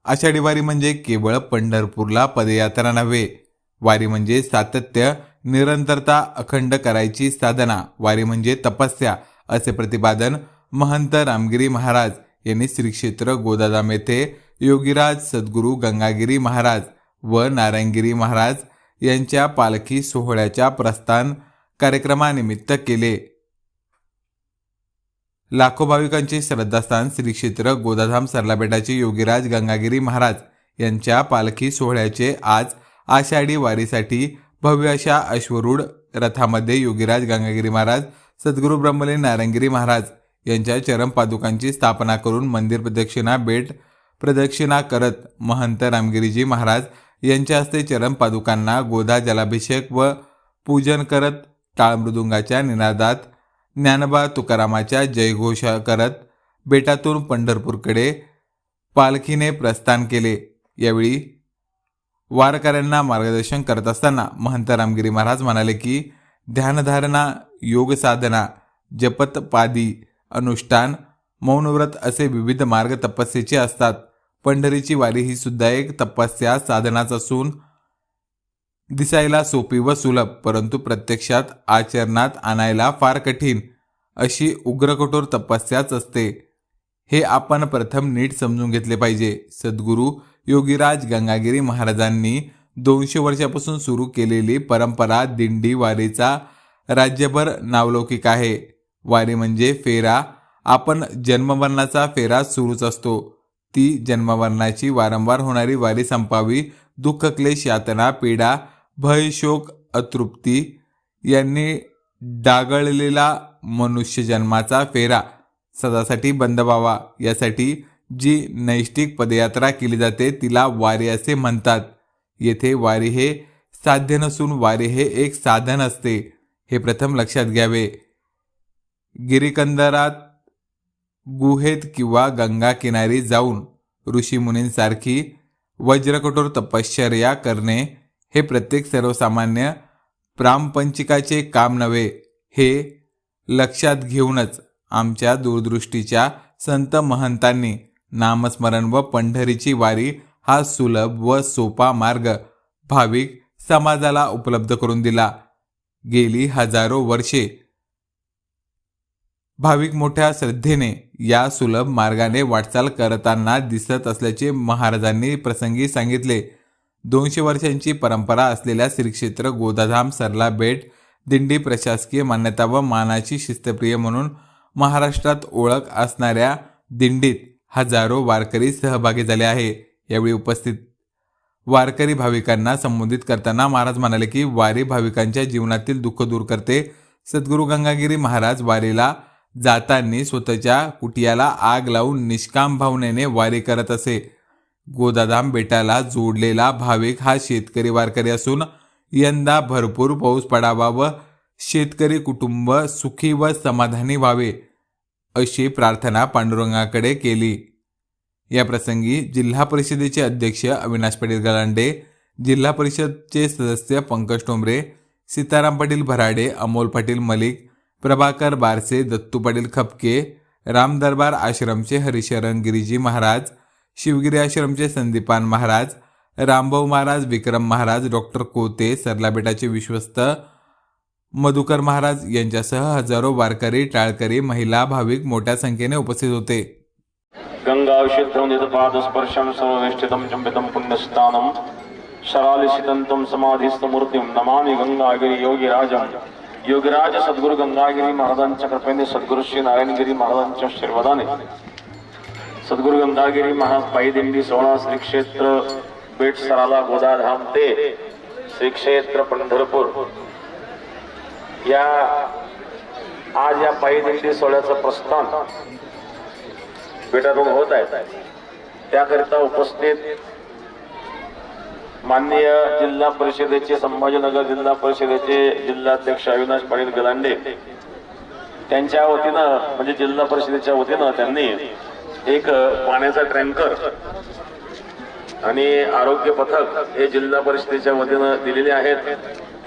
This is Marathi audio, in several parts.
आषाढी वारी म्हणजे केवळ पंढरपूरला पदयात्रा नव्हे, वारी म्हणजे सातत्य, निरंतरता, अखंड करायची साधना, वारी म्हणजे तपस्या, असे प्रतिपादन महंत रामगिरी महाराज यांनी श्री क्षेत्र गोदाधाम येथे योगीराज सद्गुरू गंगागिरी महाराज व नारायणगिरी महाराज यांच्या पालखी सोहळ्याच्या प्रस्थान कार्यक्रमानिमित्त केले. लाखो भाविकांचे श्रद्धास्थान श्री क्षेत्र गोदाधाम सरलाबेटाचे योगीराज गंगागिरी महाराज यांच्या पालखी सोहळ्याचे आज आषाढी वारीसाठी भव्य अशा अश्वरूढ रथामध्ये योगीराज गंगागिरी महाराज सद्गुरू ब्रह्मलीन नारायणगिरी महाराज यांच्या चरणपादुकांची स्थापना करून मंदिर प्रदक्षिणा, बेट प्रदक्षिणा करत महंत रामगिरीजी महाराज यांच्या हस्ते चरणपादुकांना गोदा जलाभिषेक व पूजन करत टाळ मृदुंगाच्या निनादात ज्ञानोबा तुकारामाच्या जयघोष करत बेटातून पंढरपूरकडे पालखीने प्रस्थान केले. यावेळी वारकऱ्यांना मार्गदर्शन करत असताना महंत रामगिरी महाराज म्हणाले की ध्यानधारणा, योग साधना, जपतपादी, अनुष्ठान, मौनव्रत असे विविध मार्ग तपस्येचे असतात. पंढरीची वारी ही सुद्धा एक तपस्या साधनाच असून दिसायला सोपी व सुलभ, परंतु प्रत्यक्षात आचरणात आणायला फार कठीण अशी उग्र कठोर तपस्याच असते. हे आपण प्रथम नीट समजून घेतले पाहिजे. सद्गुरू योगीराज गंगागिरी महाराजांनी 200 वर्षापासून सुरू केलेली परंपरा दिंडी वारीचा राज्यभर नावलौकिक आहे. वारी म्हणजे फेरा. आपण जन्ममरणाचा फेरा सुरूच असतो. ती जन्ममरणाची वारंवार होणारी वारी संपावी. दुःख, क्लेश, यातना, पीडा, भय, शोक, अतृप्ती यांनी डागळलेला मनुष्य जन्माचा फेरा सदासाठी बंद व्हावा, यासाठी जी नैष्टिक पदयात्रा केली जाते तिला वारी असे म्हणतात. येथे वारी हे साध्य नसून वारी हे एक साधन असते, हे प्रथम लक्षात घ्यावे. गिरिकंदरात, गुहेत किंवा गंगा किनारी जाऊन ऋषीमुनींसारखी वज्रकठोर तपश्चर्या करणे हे प्रत्येक सर्वसामान्य प्रापंचिकाचे काम नव्हे. हे लक्षात घेऊनच आमच्या दूरदृष्टीच्या संत महंतांनी नामस्मरण व पंढरीची वारी हा सुलभ व सोपा मार्ग भाविक समाजाला उपलब्ध करून दिला. गेली हजारो वर्षे भाविक मोठ्या श्रद्धेने या सुलभ मार्गाने वाटचाल करताना दिसत असल्याचे महाराजांनी प्रसंगी सांगितले. 200 वर्षांची परंपरा असलेल्या श्री क्षेत्र गोदाधाम सरला बेट दिंडी प्रशासकीय मान्यता व मानाची शिस्तप्रिय म्हणून महाराष्ट्रात ओळख असणाऱ्या दिंडीत हजारो वारकरी सहभागी झाले आहे. यावेळी उपस्थित वारकरी भाविकांना संबोधित करताना महाराज म्हणाले की वारी भाविकांच्या जीवनातील दुःख दूर करते. सद्गुरू गंगागिरी महाराज वारीला जाताना स्वतःच्या कुटियाला आग लावून निष्काम भावनेने वारी करत असे. गोदाधाम बेटाला जोडलेला भाविक हा शेतकरी वारकरी असून यंदा भरपूर पाऊस पडावा व शेतकरी कुटुंब सुखी व समाधानी व्हावे अशी प्रार्थना पांडुरंगाकडे केली. या प्रसंगी जिल्हा परिषदेचे अध्यक्ष अविनाश पाटील गलांडे, जिल्हा परिषदचे सदस्य पंकज टोंबरे, सीताराम पाटील भराडे, अमोल पाटील मलिक, प्रभाकर बारसे, दत्तू पाटील खपके, राम दरबार आश्रमचे हरिशरण गिरीजी महाराज, शिवगिरी आश्रमचे संदीपान महाराज, रामभाऊ महाराज, विक्रम महाराज, डॉक्टर कोते, सरलाबेटाचे विश्वस्त मधुकर महाराज यांच्यासह हजारो वारकरी, टाळकरी, महिला भाविक मोठ्या संख्येने उपस्थित होते. गंगाविशुद्धं सर्वनिष्ठितं चंपितं पुण्यस्थानं शरालिसितं समाधिस्थमूर्तिं नमामि गंगागिरी योगीराजं. योगीराज सद्गुरू गंगागिरी महाराजांच्या कृपेने, सद्गुरू श्री नारायणगिरी महाराजांच्या आशीर्वादाने सद्गुरू गंगागिरी महाराज पायी दिंडी 16 श्री क्षेत्र बेट सराला गोदाधाम ते श्री क्षेत्र पंढरपूर या आज या पायी दिंडी सोहळ्याचं प्रस्थान बेटातून होत आहे. त्याकरिता उपस्थित माननीय जिल्हा परिषदेचे, संभाजीनगर जिल्हा परिषदेचे जिल्हाध्यक्ष अविनाश पाटील गलांडे त्यांच्या वतीनं, म्हणजे जिल्हा परिषदेच्या वतीनं त्यांनी एक पाण्याचा टँकर आणि आरोग्य पथक हे जिल्हा परिषदेच्या वतीनं दिलेले आहेत.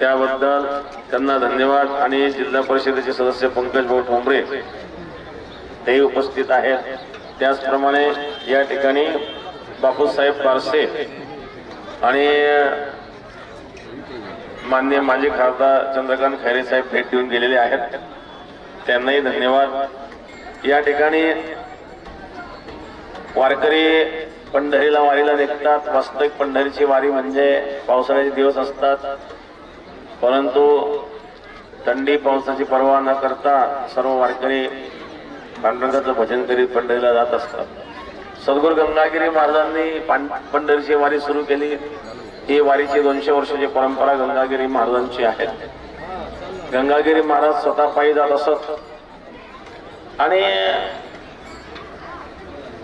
त्याबद्दल त्यांना धन्यवाद. आणि जिल्हा परिषदेचे सदस्य पंकज भाऊ ठोंबरे ते उपस्थित आहेत. त्याचप्रमाणे या ठिकाणी बापूसाहेब बारसे आणि माननीय माजी खासदार चंद्रकांत खैरे साहेब भेट देऊन गेलेले आहेत, त्यांनाही धन्यवाद। या ठिकाणी वारकरी पंढरीला वारीला निघतात। वास्तविक पंढरीची वारी म्हणजे पावसाळ्याचे दिवस असतात, परंतु थंडी पावसाची पर्वा न करता सर्व वारकरी पांडुरंगाचं भजन करीत पंढरीला जात असतात। सद्गुरू गंगागिरी महाराजांनी पंढरीची वारी सुरू केली। ही वारीची 200 वर्षाची परंपरा गंगागिरी महाराजांची आहे। गंगागिरी महाराज स्वतः पायी जात असत आणि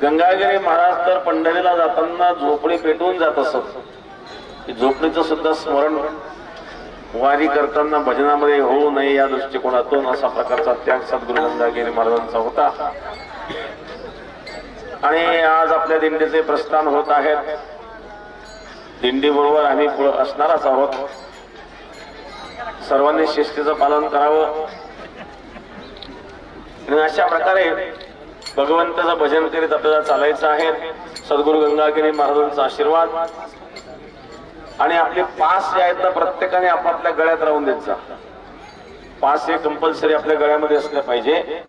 गंगागिरी महाराज तर पंढरीला जाताना झोपडी पेटवून जात असत। झोपडीचं सुद्धा स्मरण वारी करताना भजनामध्ये होऊ नये या दृष्टिकोनातून असा प्रकारचा त्याग सद्गुरू गंगागिरी महाराजांचा होता। आणि आज आपल्या दिंडीचे प्रस्थान होत आहेत। दिंडी बरोबर आम्ही पुढे असणारच आहोत। सर्वांनी शिस्तीचं पालन करावं आणि अशा प्रकारे भगवंताचं भजन करीत आपल्याला चालायचं आहे। सद्गुरू गंगागिरी महाराजांचा आशीर्वाद आणि आपले पास जे आहेत ना प्रत्येकाने आपापल्या गळ्यात राहून देत जा। पास हे कंपल्सरी आपल्या गळ्यामध्ये असलं पाहिजे।